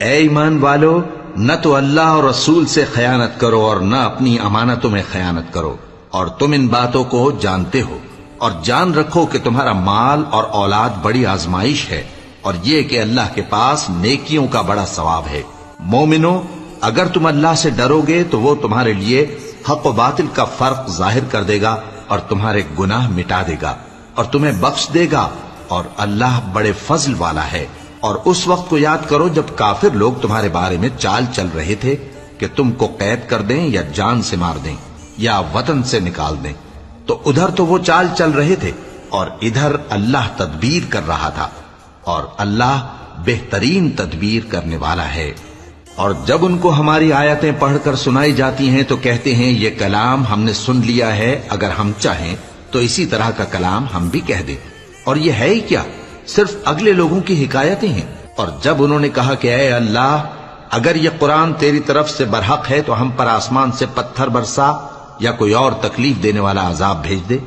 اے ایمان والو، نہ تو اللہ اور رسول سے خیانت کرو اور نہ اپنی امانتوں میں خیانت کرو، اور تم ان باتوں کو جانتے ہو، اور جان رکھو کہ تمہارا مال اور اولاد بڑی آزمائش ہے، اور یہ کہ اللہ کے پاس نیکیوں کا بڑا ثواب ہے۔ مومنو، اگر تم اللہ سے ڈرو گے تو وہ تمہارے لیے حق و باطل کا فرق ظاہر کر دے گا اور تمہارے گناہ مٹا دے گا اور تمہیں بخش دے گا، اور اللہ بڑے فضل والا ہے۔ اور اس وقت کو یاد کرو جب کافر لوگ تمہارے بارے میں چال چل رہے تھے کہ تم کو قید کر دیں یا جان سے مار دیں یا وطن سے نکال دیں، تو ادھر تو وہ چال چل رہے تھے اور ادھر اللہ تدبیر کر رہا تھا، اور اللہ بہترین تدبیر کرنے والا ہے۔ اور جب ان کو ہماری آیتیں پڑھ کر سنائی جاتی ہیں تو کہتے ہیں یہ کلام ہم نے سن لیا ہے، اگر ہم چاہیں تو اسی طرح کا کلام ہم بھی کہہ دیں، اور یہ ہے ہی کیا، صرف اگلے لوگوں کی حکایتیں ہیں۔ اور جب انہوں نے کہا کہ اے اللہ، اگر یہ قرآن تیری طرف سے برحق ہے تو ہم پر آسمان سے پتھر برسا یا کوئی اور تکلیف دینے والا عذاب بھیج دے،